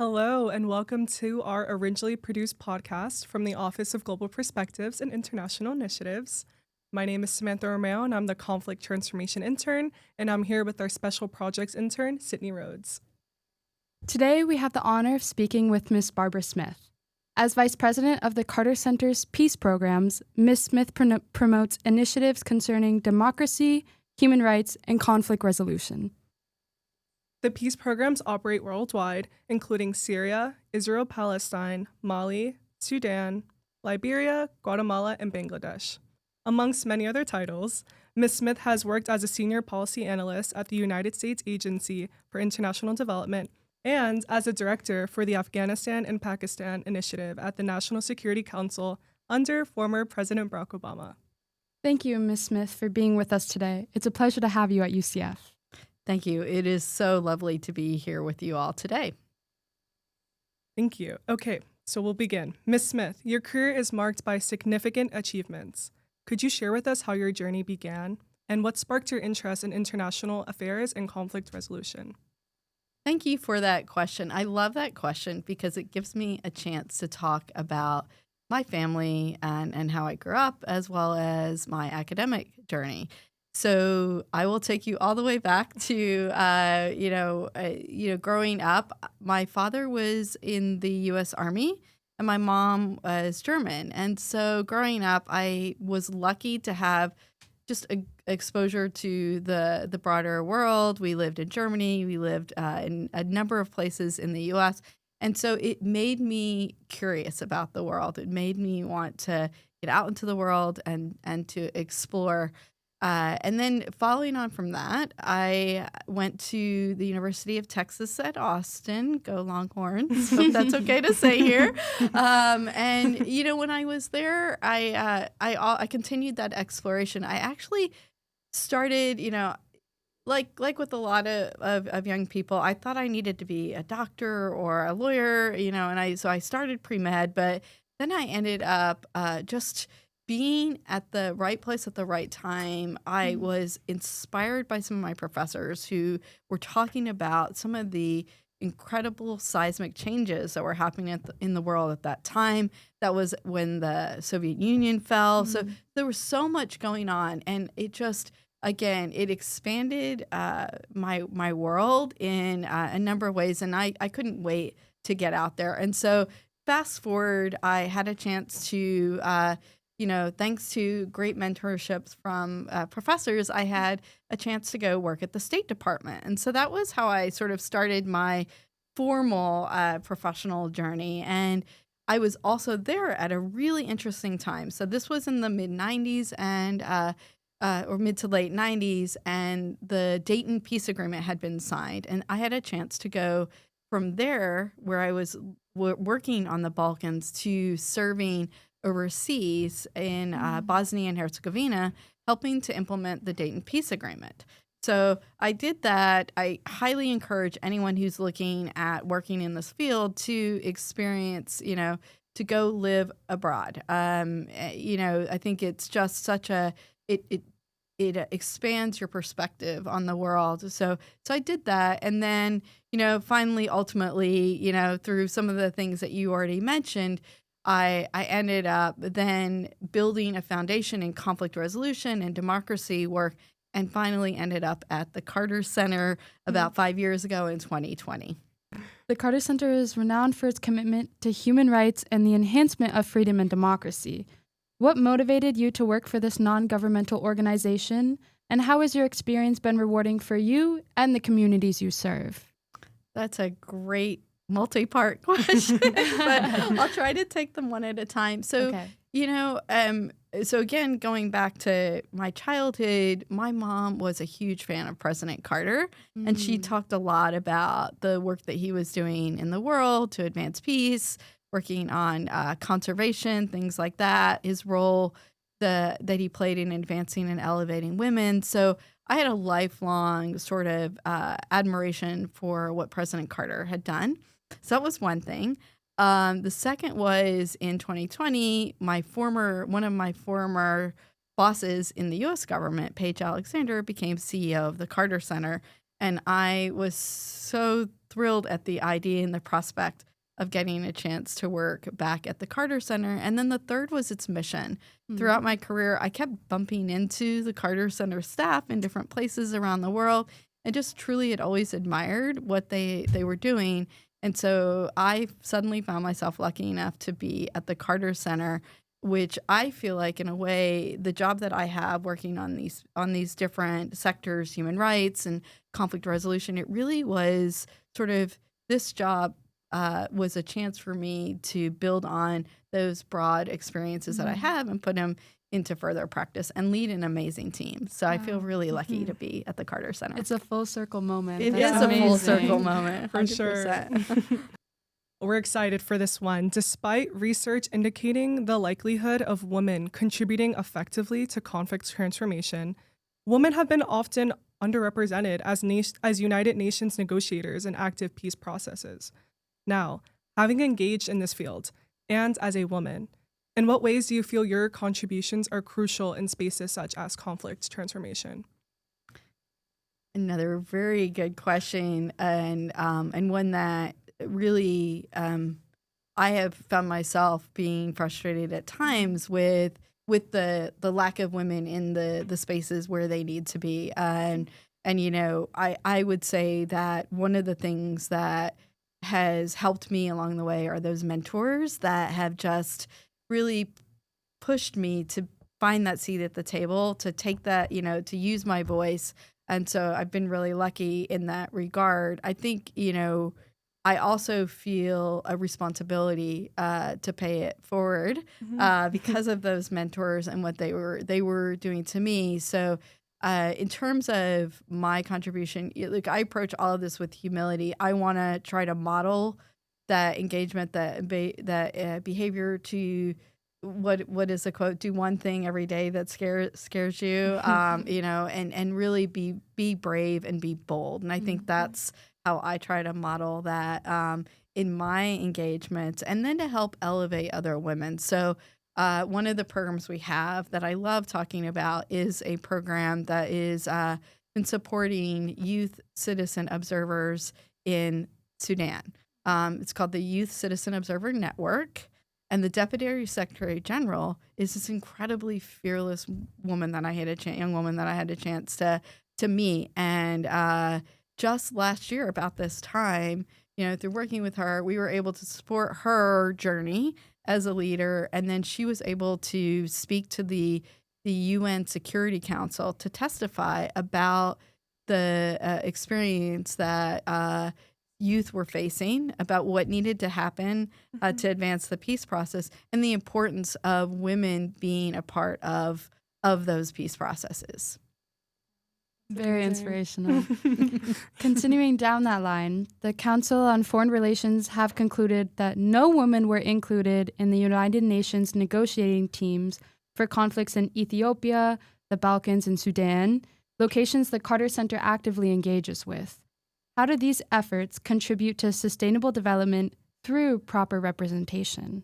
Hello, and welcome to our originally produced podcast from the Office of Global Perspectives and International Initiatives. My name is Samantha Romero, and I'm the Conflict Transformation Intern, and I'm here with our special projects intern, Sydney Rhodes. Today, we have the honor of speaking with Ms. Barbara Smith. As Vice President of the Carter Center's Peace Programs, Ms. Smith promotes initiatives concerning democracy, human rights, and conflict resolution. The peace programs operate worldwide, including Syria, Israel-Palestine, Mali, Sudan, Liberia, Guatemala, and Bangladesh. Amongst many other titles, Ms. Smith has worked as a senior policy analyst at the United States Agency for International Development and as a director for the Afghanistan and Pakistan Initiative at the National Security Council under former President Barack Obama. Thank you, Ms. Smith, for being with us today. It's a pleasure to have you at UCF. Thank you. It is so lovely to be here with you all today. Thank you. Okay, so we'll begin. Ms. Smith, your career is marked by significant achievements. Could you share with us how your journey began and what sparked your interest in international affairs and conflict resolution? Thank you for that question. I love that question because it gives me a chance to talk about my family and how I grew up, as well as my academic journey. So I will take you all the way back to, growing up. My father was in the U.S. Army and my mom was German. And so growing up, I was lucky to have just exposure to the broader world. We lived in Germany. We lived in a number of places in the U.S. And so it made me curious about the world. It made me want to get out into the world and to explore. And then following on from that, I went to the University of Texas at Austin. Go Longhorns. Hope that's okay to say here. And when I was there, I continued that exploration. I actually started, like with a lot of young people, I thought I needed to be a doctor or a lawyer, so I started pre-med, but then I ended up just being at the right place at the right time. I was inspired by some of my professors who were talking about some of the incredible seismic changes that were happening in the world at that time. That was when the Soviet Union fell. So there was so much going on, and it just, again, it expanded my world in a number of ways, and I couldn't wait to get out there. And so fast forward, I had a chance to thanks to great mentorships from professors, I had a chance to go work at the State Department. And so that was how I sort of started my formal professional journey. And I was also there at a really interesting time. So this was in the mid-90s or mid to late 90s, and the Dayton Peace Agreement had been signed. And I had a chance to go from there, where I was working on the Balkans, to serving overseas in Bosnia and Herzegovina, helping to implement the Dayton Peace Agreement. So I did that. I highly encourage anyone who's looking at working in this field to experience, to go live abroad. I think it's just such it expands your perspective on the world. So I did that. And then, finally, ultimately, through some of the things that you already mentioned, I ended up then building a foundation in conflict resolution and democracy work, and finally ended up at the Carter Center about 5 years ago in 2020. The Carter Center is renowned for its commitment to human rights and the enhancement of freedom and democracy. What motivated you to work for this non-governmental organization, and how has your experience been rewarding for you and the communities you serve? That's a great multi-part question, but I'll try to take them one at a time. So, so again, going back to my childhood, my mom was a huge fan of President Carter, and she talked a lot about the work that he was doing in the world to advance peace, working on conservation, things like that, his role that he played in advancing and elevating women. So I had a lifelong sort of admiration for what President Carter had done. So that was one thing. The second was in 2020, one of my former bosses in the U.S. government, Paige Alexander, became CEO of the Carter Center. And I was so thrilled at the idea and the prospect of getting a chance to work back at the Carter Center. And then the third was its mission. Throughout my career, I kept bumping into the Carter Center staff in different places around the world. I just truly had always admired what they were doing. And so I suddenly found myself lucky enough to be at the Carter Center, which I feel like, in a way, the job that I have working on these different sectors, human rights and conflict resolution, it really was sort of this job was a chance for me to build on those broad experiences that I have and put them into further practice and lead an amazing team. So I feel really lucky to be at the Carter Center. It's a full circle moment. It That's is amazing. a full circle moment, For sure. 100%. We're excited for this one. Despite research indicating the likelihood of women contributing effectively to conflict transformation, women have been often underrepresented as United Nations negotiators in active peace processes. Now, having engaged in this field, and as a woman, in what ways do you feel your contributions are crucial in spaces such as conflict transformation? Another very good question, and one that really I have found myself being frustrated at times with the lack of women in the spaces where they need to be. And I would say that one of the things that has helped me along the way are those mentors that have just really pushed me to find that seat at the table, to take that, to use my voice. And so I've been really lucky in that regard. I think, I also feel a responsibility to pay it forward because of those mentors and what they were doing to me. So in terms of my contribution, I approach all of this with humility. I want to try to model that engagement, that behavior to what is the quote? Do one thing every day that scares you, and really be brave and be bold. And I think that's how I try to model that in my engagements, and then to help elevate other women. So one of the programs we have that I love talking about is a program that is been supporting youth citizen observers in Sudan. It's called the Youth Citizen Observer Network. And the Deputy Secretary General is this incredibly fearless woman that young woman that I had a chance to meet. And just last year, about this time, through working with her, we were able to support her journey as a leader. And then she was able to speak to the UN Security Council to testify about the experience that youth were facing, about what needed to happen to advance the peace process, and the importance of women being a part of those peace processes. Very inspirational. Continuing down that line, the Council on Foreign Relations have concluded that no women were included in the United Nations negotiating teams for conflicts in Ethiopia, the Balkans, and Sudan, locations the Carter Center actively engages with. How do these efforts contribute to sustainable development through proper representation?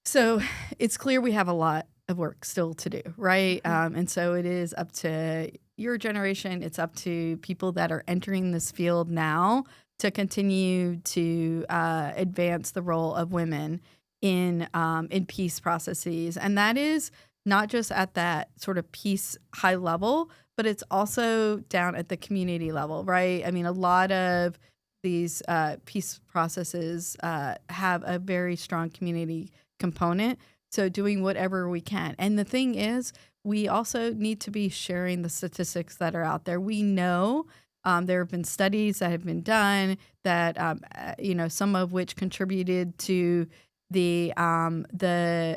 So it's clear we have a lot of work still to do, right? And so it is up to your generation. It's up to people that are entering this field now to continue to advance the role of women in peace processes. And that is not just at that sort of peace high level, but it's also down at the community level, right? I mean, a lot of these peace processes have a very strong community component. So doing whatever we can. And the thing is, we also need to be sharing the statistics that are out there. We know there have been studies that have been done that, some of which contributed to the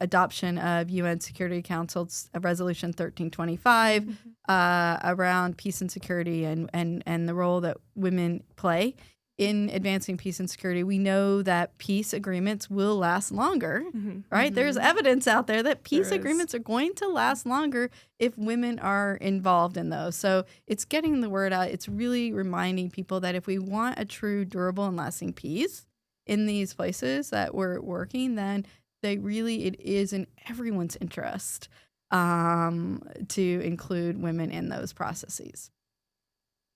adoption of UN Security Council's Resolution 1325 around peace and security and the role that women play in advancing peace and security. We know that peace agreements will last longer, right? There's evidence out there that peace agreements are going to last longer if women are involved in those. So it's getting the word out. It's really reminding people that if we want a true, durable, and lasting peace in these places that we're working, then it is in everyone's interest to include women in those processes.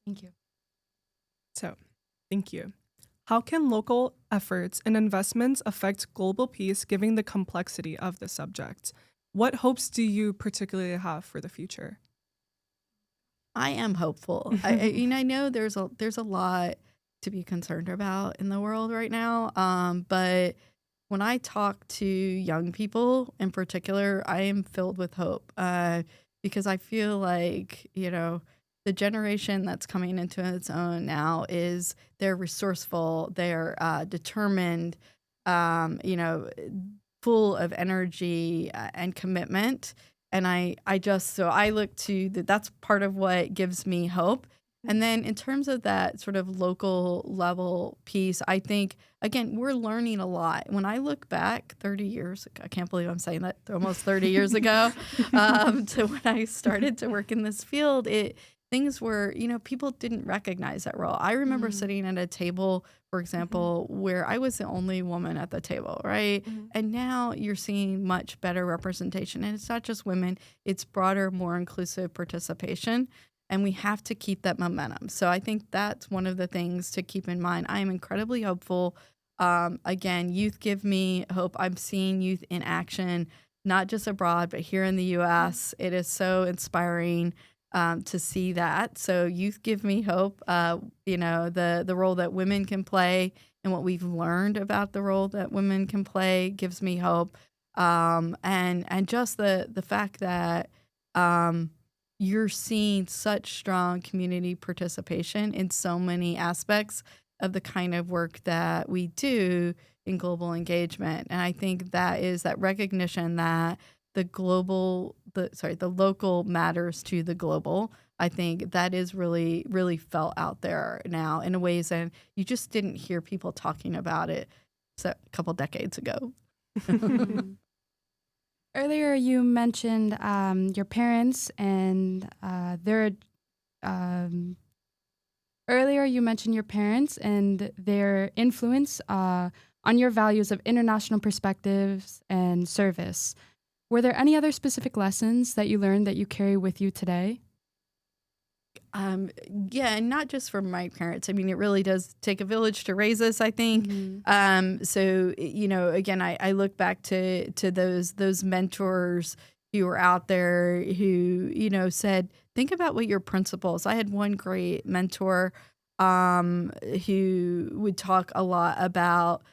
Thank you. So, Thank you. How can local efforts and investments affect global peace given the complexity of the subject? What hopes do you particularly have for the future? I am hopeful. I know there's a lot to be concerned about in the world right now. But when I talk to young people in particular, I am filled with hope because I feel like the generation that's coming into its own now is they're resourceful, they're determined, um, you know, full of energy and commitment. And I just so I look to that's part of what gives me hope. And then in terms of that sort of local level piece, I think again we're learning a lot. When I look back 30 years, I can't believe I'm saying that almost 30 years ago, to when I started to work in this field, things were people didn't recognize that role. I remember sitting at a table, for example, where I was the only woman at the table, right? And now you're seeing much better representation. And it's not just women, it's broader, more inclusive participation. And we have to keep that momentum. So I think that's one of the things to keep in mind. I am incredibly hopeful. Again, youth give me hope. I'm seeing youth in action, not just abroad, but here in the U.S. It is so inspiring to see that. So youth give me hope. The role that women can play and what we've learned about the role that women can play gives me hope. And just the fact that you're seeing such strong community participation in so many aspects of the kind of work that we do in global engagement. And I think that is that recognition that the local matters to the global. I think that is really, really felt out there now in ways that you just didn't hear people talking about it a couple decades ago. Earlier, you mentioned your parents and their. Earlier, you mentioned your parents and their influence on your values of international perspectives and service. Were there any other specific lessons that you learned that you carry with you today? Yeah, and not just from my parents. I mean, it really does take a village to raise us, I think. So, again, I look back to those mentors who were out there who, said, think about what your principles. I had one great mentor who would talk a lot about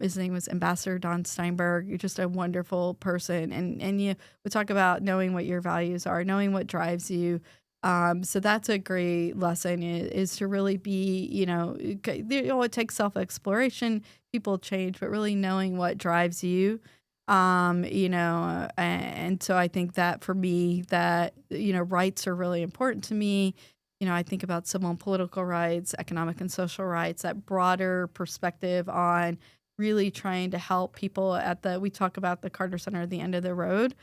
his name was Ambassador Don Steinberg. You're just a wonderful person. And you would talk about knowing what your values are, knowing what drives you. So that's a great lesson is to really be, it takes self-exploration, people change, but really knowing what drives you, and so I think that for me that, rights are really important to me. I think about civil and political rights, economic and social rights, that broader perspective on really trying to help people we talk about the Carter Center at the end of the road,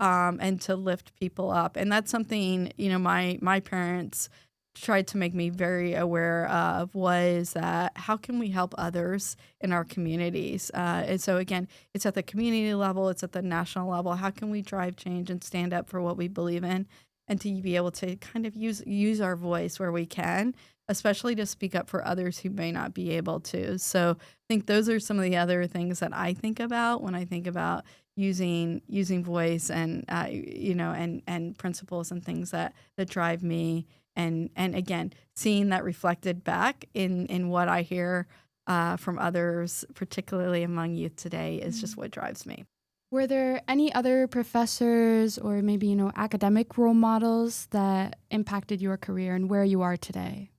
and to lift people up. And that's something, my parents tried to make me very aware of was that how can we help others in our communities? And so again, it's at the community level, it's at the national level. How can we drive change and stand up for what we believe in? And to be able to kind of use our voice where we can, especially to speak up for others who may not be able to. So I think those are some of the other things that I think about when I think about using voice and and principles and things that drive me. And again, seeing that reflected back in what I hear from others, particularly among youth today, is just what drives me. Were there any other professors or maybe, academic role models that impacted your career and where you are today?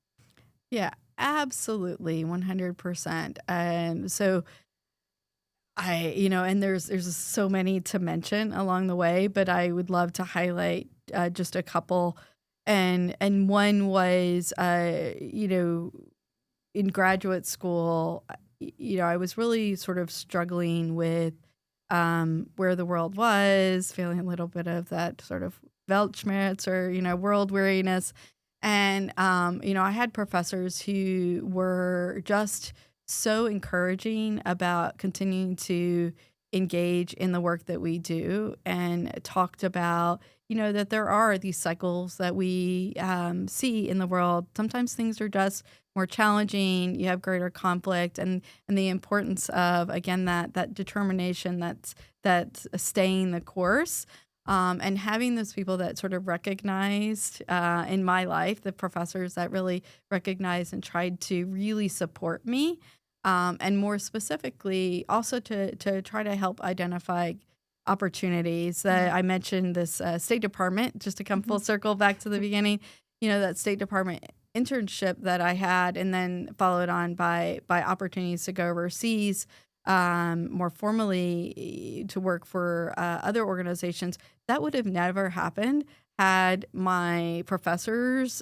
Yeah, absolutely, 100%. So and there's so many to mention along the way, but I would love to highlight just a couple. And one was, in graduate school, I was really sort of struggling with where the world was, feeling a little bit of that sort of Weltschmerz or, world weariness. And, I had professors who were just so encouraging about continuing to engage in the work that we do and talked about, that there are these cycles that we see in the world. Sometimes things are just more challenging, you have greater conflict, and the importance of, again, that determination, that's staying the course. And having those people that sort of recognized in my life, the professors that really recognized and tried to really support me, and more specifically, also to try to help identify opportunities. That I mentioned this State Department, just to come full circle back to the beginning, that State Department internship that I had, and then followed on by opportunities to go overseas more formally to work for other organizations. That would have never happened had my professors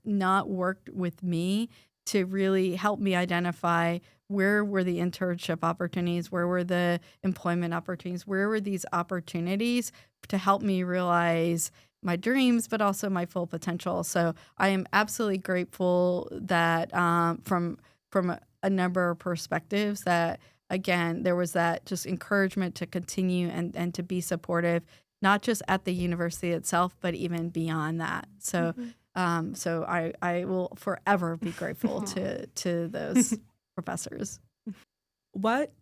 not worked with me to really help me identify where were the internship opportunities, where were the employment opportunities, where were these opportunities to help me realize my dreams, but also my full potential. So I am absolutely grateful that from a number of perspectives that, again, there was that just encouragement to continue and to be supportive, not just at the university itself, but even beyond that. So so I will forever be grateful to those professors. What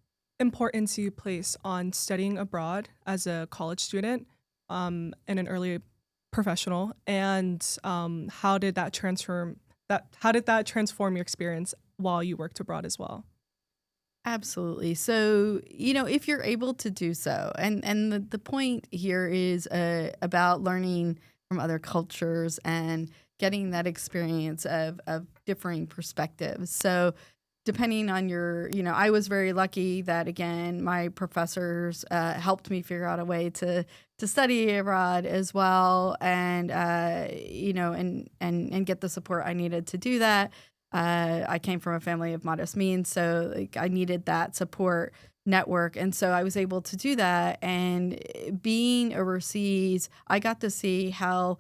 importance do you place on studying abroad as a college student and an early professional, and how did that transform your experience while you worked abroad as well? Absolutely. So, if you're able to do so, and the point here is about learning from other cultures and getting that experience of differing perspectives. So, depending on I was very lucky that, again, my professors helped me figure out a way to study abroad as well, and and get the support I needed to do that. I came from a family of modest means, so I needed that support network, and so I was able to do that. And being overseas, I got to see how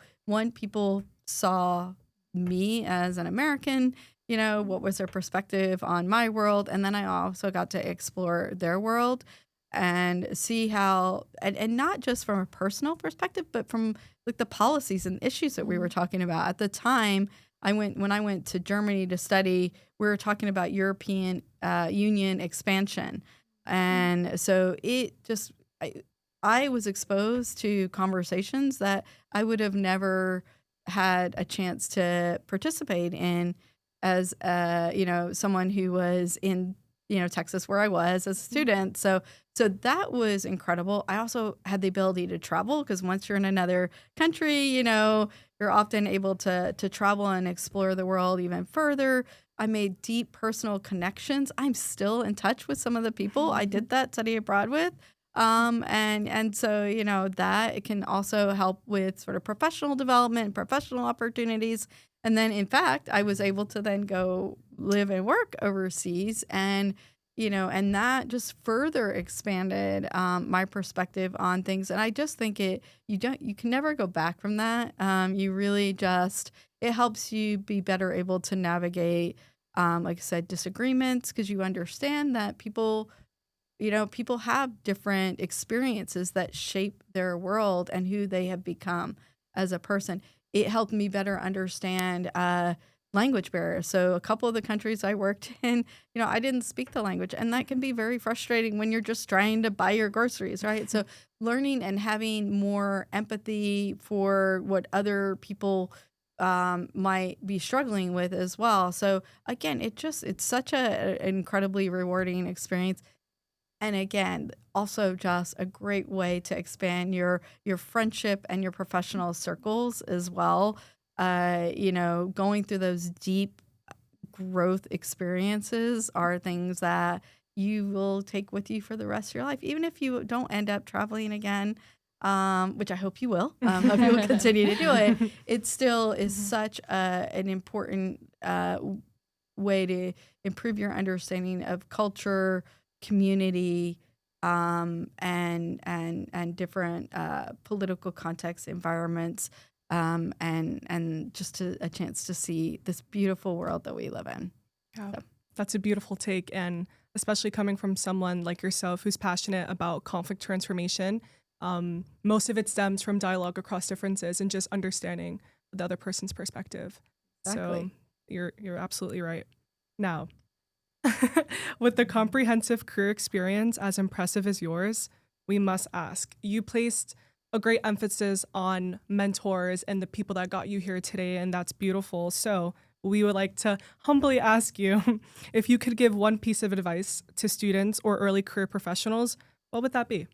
people saw me as an American. What was their perspective on my world, and then I also got to explore their world and see how, and not just from a personal perspective, but from the policies and issues that we were talking about at the time. When I went to Germany to study, we were talking about European Union expansion. And so I was exposed to conversations that I would have never had a chance to participate in as someone who was in Texas, where I was as a student. So that was incredible. I also had the ability to travel, because once you're in another country, you're often able to travel and explore the world even further. I made deep personal connections. I'm still in touch with some of the people I did that study abroad with. And so, that it can also help with sort of professional development, professional opportunities. And then, in fact, I was able to then go live and work overseas, and and that just further expanded my perspective on things. And I just think you can never go back from that. You really it helps you be better able to navigate, like I said, disagreements, because you understand that people have different experiences that shape their world and who they have become as a person. It helped me better understand language barriers. So a couple of the countries I worked in, I didn't speak the language, and that can be very frustrating when you're just trying to buy your groceries, right? So learning and having more empathy for what other people might be struggling with as well. So again, it's such an incredibly rewarding experience. And again, also just a great way to expand your friendship and your professional circles as well. Going through those deep growth experiences are things that you will take with you for the rest of your life, even if you don't end up traveling again, which I hope you will. Hope you will continue to do it. It still is such an important way to improve your understanding of culture, community, and different political contexts, environments, and just a chance to see this beautiful world that we live in. Yeah, So. that's a beautiful take, and especially coming from someone like yourself who's passionate about conflict transformation. Most of it stems from dialogue across differences and just understanding the other person's perspective. Exactly. So You're absolutely right. Now, with the comprehensive career experience as impressive as yours, we must ask. You placed a great emphasis on mentors and the people that got you here today, and that's beautiful. So we would like to humbly ask you if you could give one piece of advice to students or early career professionals, what would that be?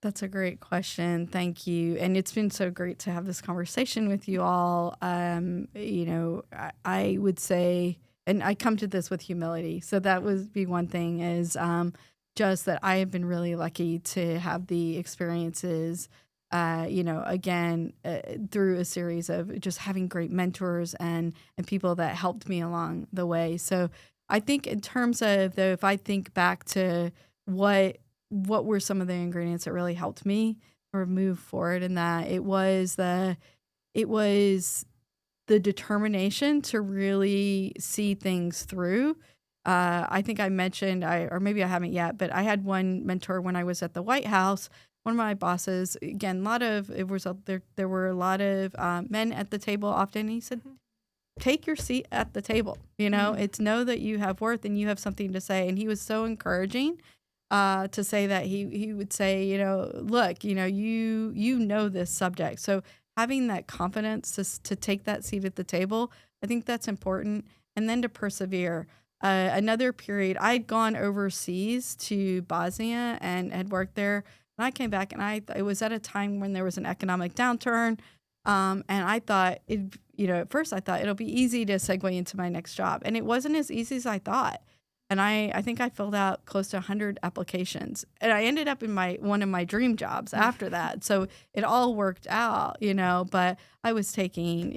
That's a great question. Thank you. And it's been so great to have this conversation with you all. I would say, and I come to this with humility. So that would be one thing is just that I have been really lucky to have the experiences, through a series of just having great mentors and people that helped me along the way. So I think in terms of though, if I think back to what were some of the ingredients that really helped me or move forward in that, it was the determination to really see things through. I think I mentioned, or maybe I haven't yet, but I had one mentor when I was at the White House. One of my bosses, again, there were a lot of men at the table often. He said, take your seat at the table. It's know that you have worth and you have something to say. And he was so encouraging to say that he would say, look, you know this subject. So having that confidence to take that seat at the table, I think that's important. And then to persevere. Another period, I'd gone overseas to Bosnia and had worked there. And I came back and it was at a time when there was an economic downturn. And I thought, at first I thought it'll be easy to segue into my next job. And it wasn't as easy as I thought. And I think I filled out close to 100 applications. And I ended up in one of my dream jobs after that. So it all worked out, but I was taking,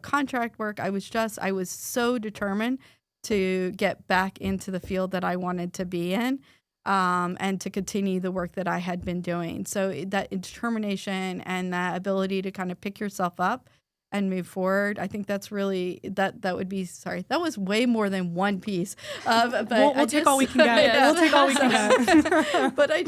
contract work. I was so determined to get back into the field that I wanted to be in. And to continue the work that I had been doing. So that determination and that ability to kind of pick yourself up and move forward, I think that's really, that was way more than one piece. But we'll take all we can get. We'll take all we can get. But I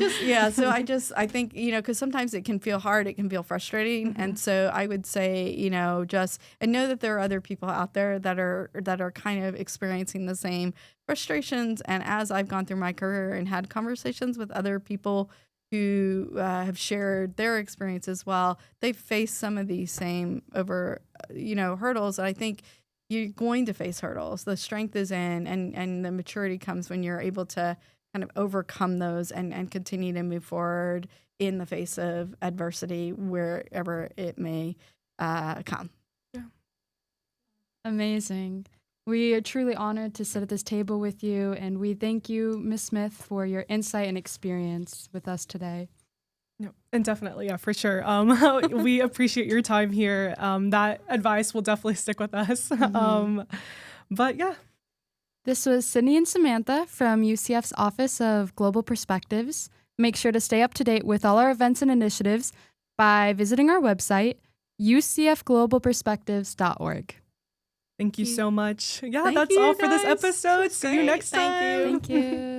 think, because sometimes it can feel hard, it can feel frustrating. Mm-hmm. And so I would say, and know that there are other people out there that are kind of experiencing the same frustrations. And as I've gone through my career and had conversations with other people who have shared their experience as well, they've faced some of these same hurdles. And I think you're going to face hurdles. The strength is in, and the maturity comes when you're able to kind of overcome those and continue to move forward in the face of adversity, wherever it may come. Yeah. Amazing. We are truly honored to sit at this table with you, and we thank you, Ms. Smith, for your insight and experience with us today. No, and definitely, yeah, for sure. We appreciate your time here. That advice will definitely stick with us. Mm-hmm. But yeah. This was Sydney and Samantha from UCF's Office of Global Perspectives. Make sure to stay up to date with all our events and initiatives by visiting our website, ucfglobalperspectives.org. Thank you so much. Yeah, that's all for this episode. See you next time. Thank you.